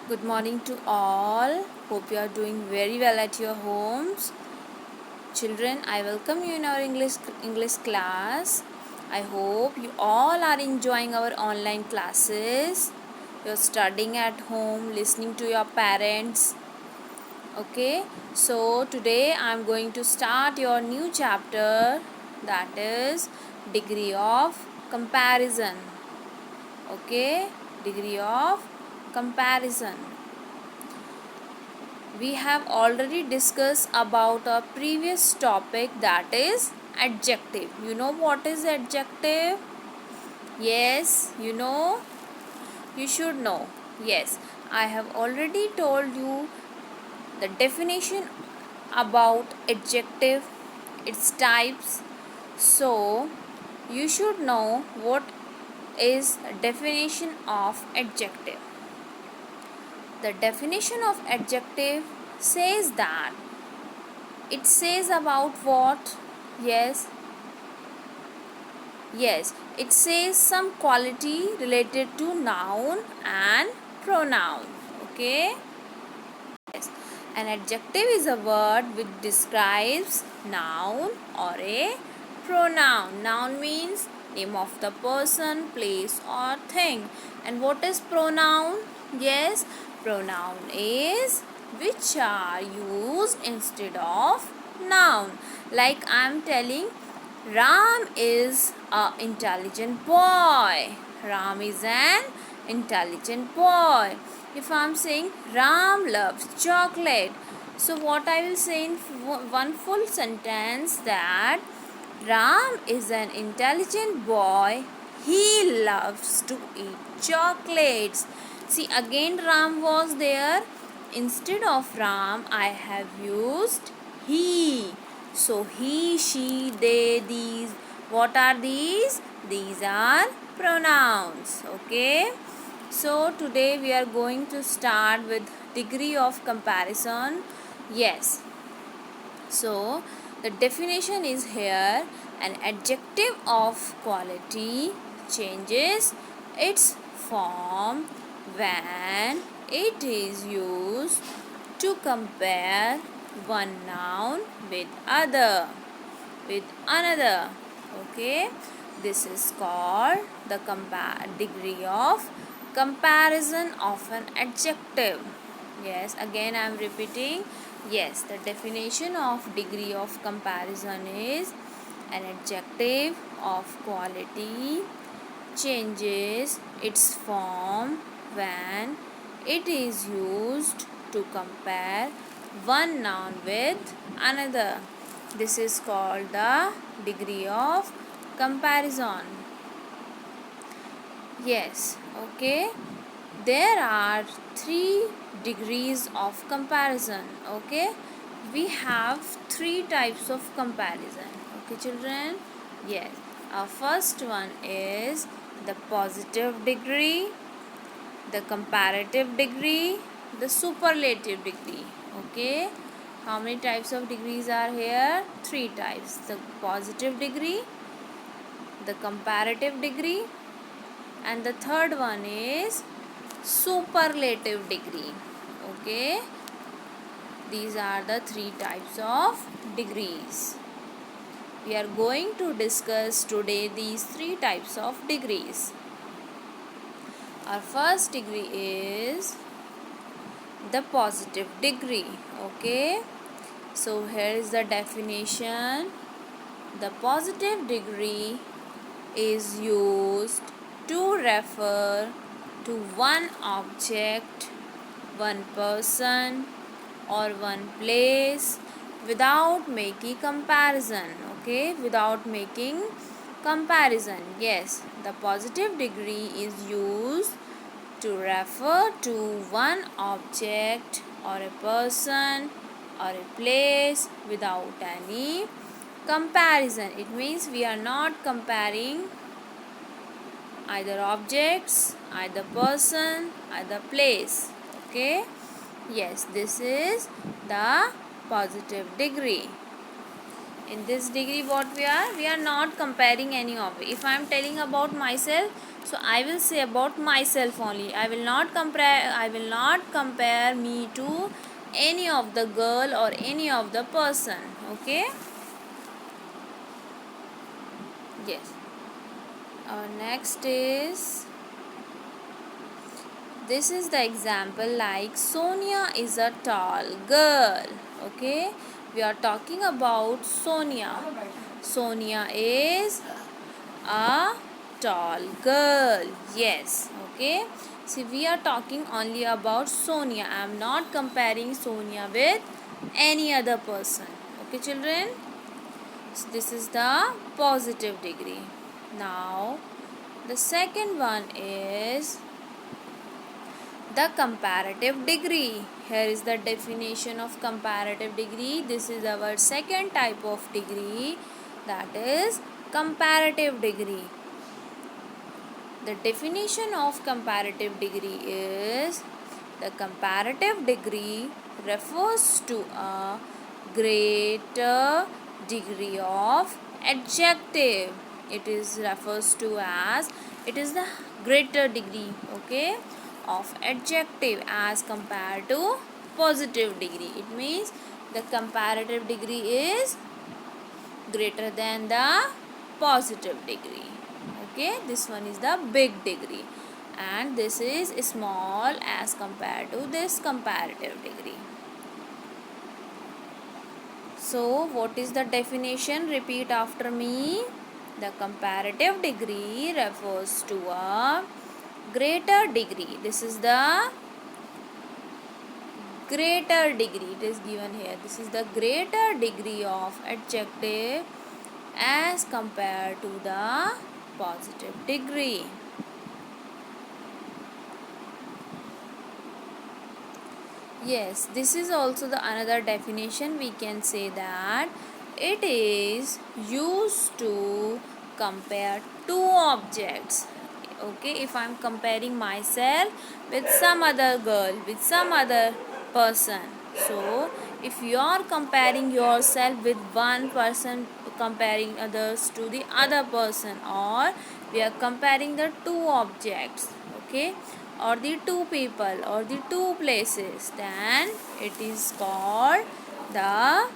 Good morning to all. Hope you are doing very well at your homes. Children, I welcome you in our English class. I hope you all are enjoying our online classes. You're studying at home, listening to your parents. Okay, so today I'm going to start your new chapter, that is degree of comparison. Okay, degree of comparison. We have already discussed about a previous topic, that is adjective. You know what is adjective? Yes, you know. You should know. Yes, I have already told you the definition about adjective, its types. So you should know what is the definition of adjective. The definition of adjective says that it says about what? Yes, it says some quality related to noun and pronoun. Okay, yes, an adjective is a word which describes noun or a pronoun. Noun means name of the person, place or thing. And what is pronoun? Yes, pronoun is which are used instead of noun. Like I am telling, Ram is an intelligent boy. Ram is an intelligent boy. If I am saying Ram loves chocolate, so what I will say in one full sentence, that Ram is an intelligent boy. He loves to eat chocolates. See, again Ram was there. Instead of Ram, I have used he. So he, she, they, these. What are these? These are pronouns. Okay. So today we are going to start with degree of comparison. Yes. So the definition is here: an adjective of quality changes its form when it is used to compare one noun with another. Okay, this is called the degree of comparison of an adjective. Yes, again I am repeating. Yes, the definition of degree of comparison is an adjective of quality changes its form when it is used to compare one noun with another. This is called the degree of comparison. Yes, okay. There are three degrees of comparison. Okay, we have three types of comparison. Okay, children. Yes, our first one is the positive degree, the comparative degree, the superlative degree. Okay, how many types of degrees are here? Three types: the positive degree, the comparative degree, and the third one is superlative degree. Okay, these are the three types of degrees. We are going to discuss today these three types of degrees. Our first degree is the positive degree. Okay, so here is the definition. The positive degree is used to refer to one object, one person, or one place without making comparison. Okay, without making comparison. Yes, the positive degree is used to refer to one object or a person or a place without any comparison. It means we are not comparing either objects, either person, either place. Okay, yes, this is the positive degree. In this degree what we are not comparing any of it. If I am telling about myself, so I will say about myself only. I will not compare me to any of the girl or any of the person. Okay. Yes. Next is, this is the example like Sonia is a tall girl. Okay, we are talking about Sonia. Sonia is a tall girl. Yes. Okay, see, we are talking only about Sonia. I am not comparing Sonia with any other person. Okay, children. So this is the positive degree. Now the second one is the comparative degree. Here is the definition of comparative degree. This is our second type of degree, that is comparative degree. The definition of comparative degree is, the comparative degree refers to a greater degree of adjective. It is refers to as, it is the greater degree, okay, of adjective as compared to positive degree. It means the comparative degree is greater than the positive degree. Okay, this one is the big degree and this is small as compared to this comparative degree. So what is the definition? Repeat after me. The comparative degree refers to a greater degree. This is the greater degree. It is given here. This is the greater degree of adjective as compared to the positive degree. Yes, this is also the another definition. We can say that it is used to compare two objects. Okay, if I am comparing myself with some other girl, with some other person, so if you are comparing yourself with one person, comparing others to the other person, or we are comparing the two objects, okay, or the two people or the two places, then it is called the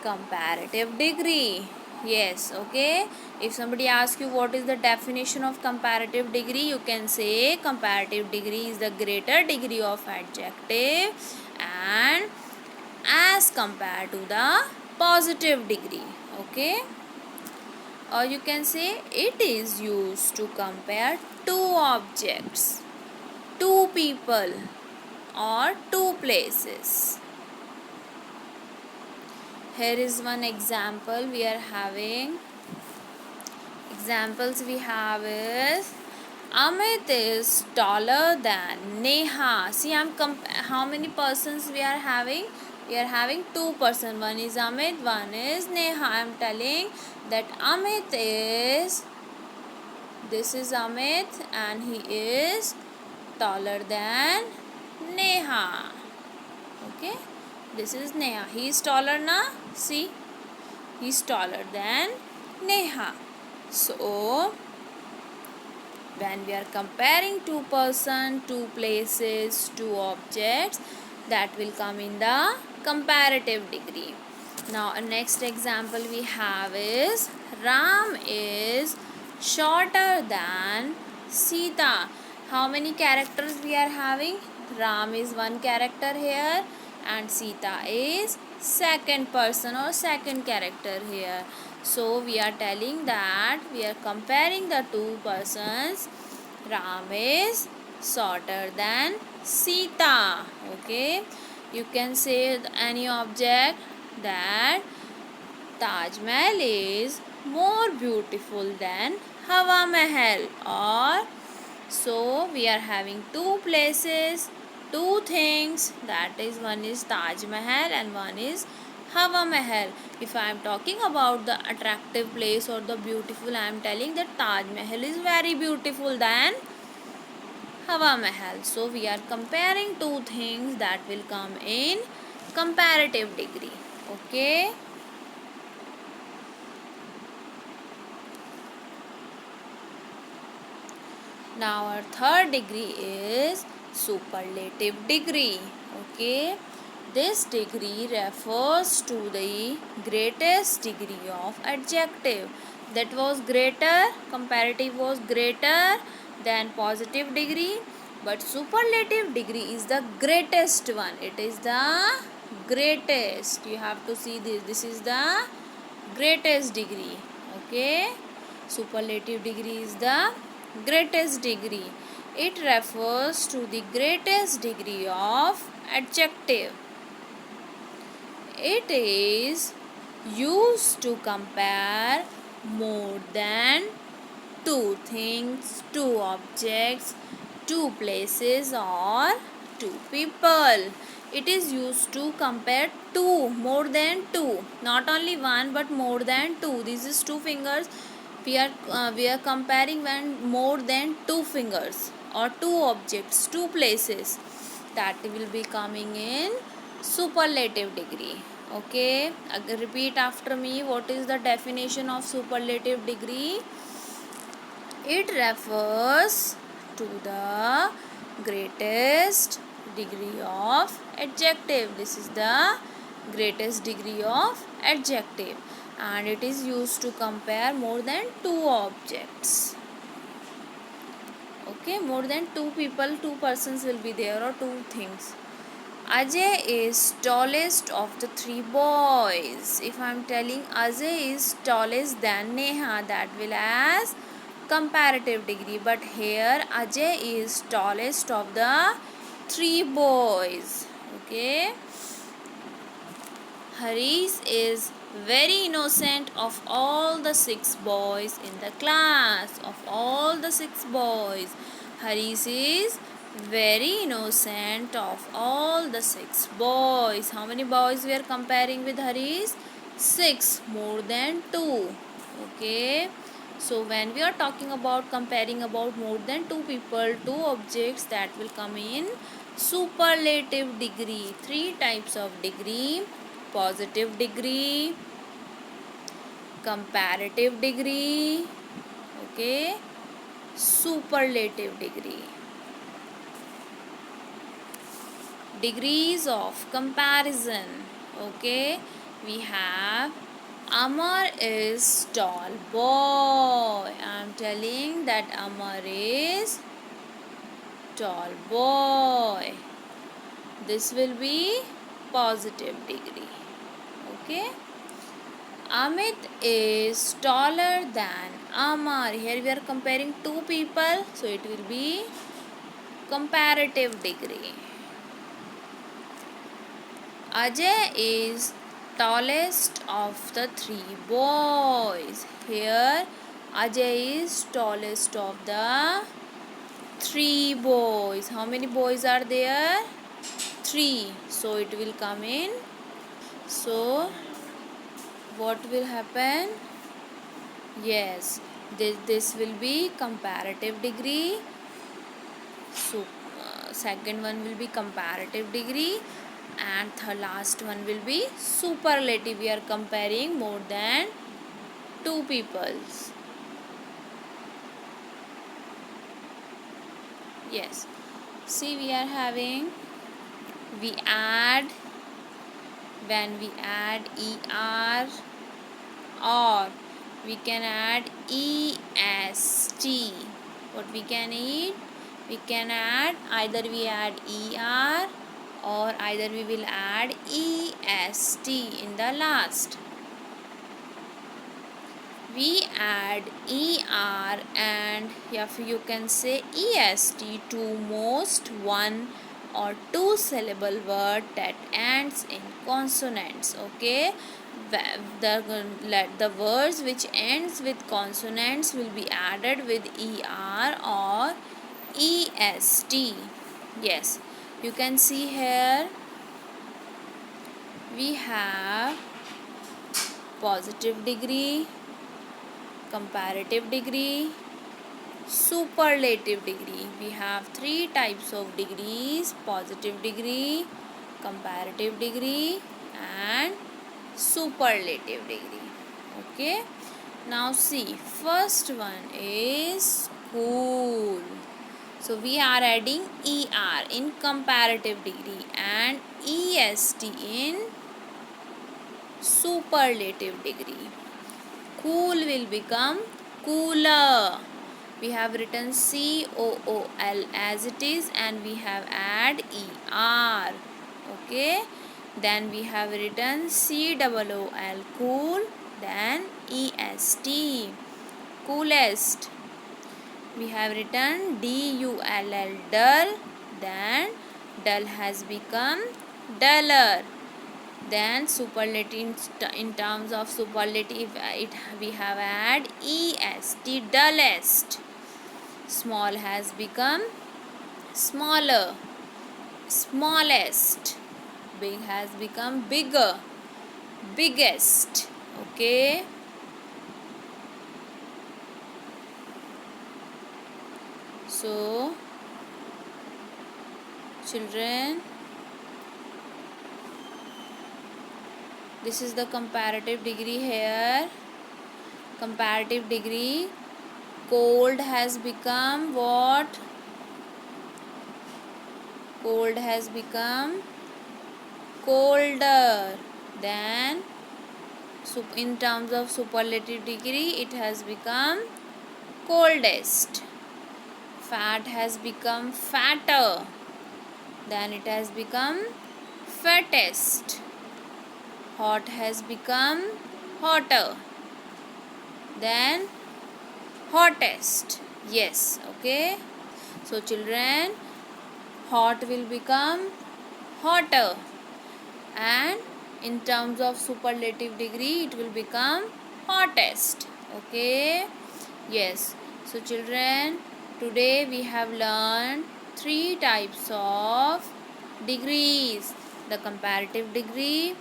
comparative degree. Yes, okay. If somebody asks you what is the definition of comparative degree, you can say comparative degree is the greater degree of adjective and as compared to the positive degree. Okay, or you can say it is used to compare two objects, two people or two places. Here is one example we are having. Examples we have is, Amit is taller than Neha. See, how many persons we are having? We are having two persons. One is Amit, one is Neha. I am telling that Amit is, this is Amit and he is taller than Neha. Okay, this is Neha. He is taller na? See, he is taller than Neha. So when we are comparing two person, two places, two objects, that will come in the comparative degree. Now next example we have is, Ram is shorter than Sita. How many characters we are having? Ram is one character here and Sita is second person or second character here. So we are telling that we are comparing the two persons. Ram is shorter than Sita. Okay, you can say any object that Taj Mahal is more beautiful than Hawa Mahal, or so we are having two places, two things, that is one is Taj Mahal and one is Hawa Mahal. If I am talking about the attractive place or the beautiful, I am telling that Taj Mahal is very beautiful than Hawa Mahal. So we are comparing two things, that will come in comparative degree. Okay. Now our third degree is superlative degree. Okay, this degree refers to the greatest degree of adjective. That was greater, comparative was greater than positive degree, but superlative degree is the greatest one. It is the greatest. You have to see this. This is the greatest degree. Okay, superlative degree is the greatest degree. It refers to the greatest degree of adjective. It is used to compare more than two things, two objects, two places, or two people. It is used to compare two, more than two, not only one but more than two. This is two fingers. We are comparing when more than two fingers or two objects, two places. That will be coming in superlative degree. Okay, repeat after me. What is the definition of superlative degree? It refers to the greatest degree of adjective. This is the greatest degree of adjective, and it is used to compare more than two objects. Okay, more than two people, two persons will be there, or two things. Ajay is tallest of the three boys. If I am telling Ajay is tallest than Neha, that will as comparative degree. But here Ajay is tallest of the three boys. Okay. Harish is very innocent of all the six boys in the class. Of all the six boys, Harish is very innocent of all the six boys. How many boys we are comparing with Harish? Six, more than two. Okay. So when we are talking about comparing about more than two people, two objects, that will come in superlative degree. Three types of degree: positive degree, comparative degree, okay, superlative degree. Degrees of comparison. Okay, we have Amar is tall boy. I am telling that Amar is tall boy. This will be positive degree. Okay. Amit is taller than Amar. Here we are comparing two people, so it will be comparative degree. Ajay is tallest of the three boys. Here Ajay is tallest of the three boys. How many boys are there? Three. So it will come in. So what will happen? Yes, this will be comparative degree. So second one will be comparative degree, and the last one will be superlative. We are comparing more than two peoples. Yes. See, we are having, we add, when we add er, or we can add est. What we can eat? We can add, either we add er or either we will add est in the last. We add er and you can say est to most one or two syllable word that ends in consonants. Okay, the words which ends with consonants will be added with er or est. Yes, you can see here we have positive degree, comparative degree, superlative degree. We have three types of degrees: positive degree, comparative degree, and superlative degree. Okay, now see, first one is school. So we are adding ER in comparative degree and EST in superlative degree. Cool will become cooler. We have written COOL as it is and we have add ER. Okay. Then we have written COOL cool. Then EST coolest. We have written DULL dull. Then dull has become duller. Then superlative in terms of superlative we have add est dullest. Small has become smaller. Smallest. Big has become bigger. Biggest. Okay. So children, this is the comparative degree here. Comparative degree. Cold has become what? Cold has become colder. Then in terms of superlative degree, it has become coldest. Fat has become fatter. Then it has become fattest. Hot has become hotter. Then hottest. Yes, okay. So children, hot will become hotter, and in terms of superlative degree it will become hottest. Okay. Yes. So children, today we have learned three types of degrees: the comparative degree,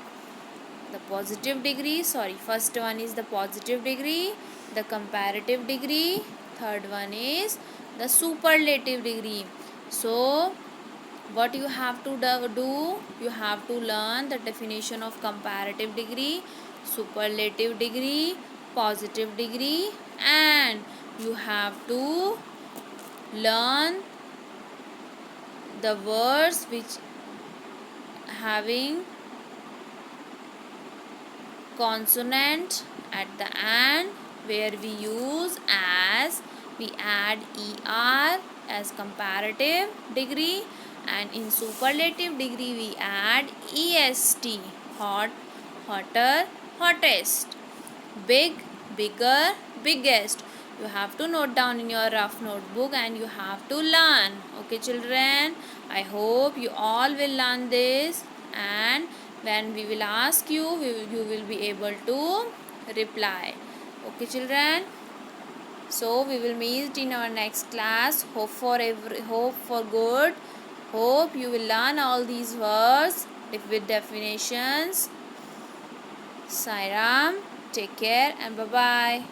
the positive degree, first one is the positive degree, the comparative degree, third one is the superlative degree. So what you have to do, you have to learn the definition of comparative degree, superlative degree, positive degree, and you have to learn the words which having consonant at the end, where we use as we add ER as comparative degree, and in superlative degree we add EST, hot, hotter, hottest, big, bigger, biggest. You have to note down in your rough notebook and you have to learn. Okay children, I hope you all will learn this, and when we will ask you, you will be able to reply. Okay children, so we will meet in our next class. Hope for good. Hope you will learn all these words with definitions. Sairam, take care and bye bye.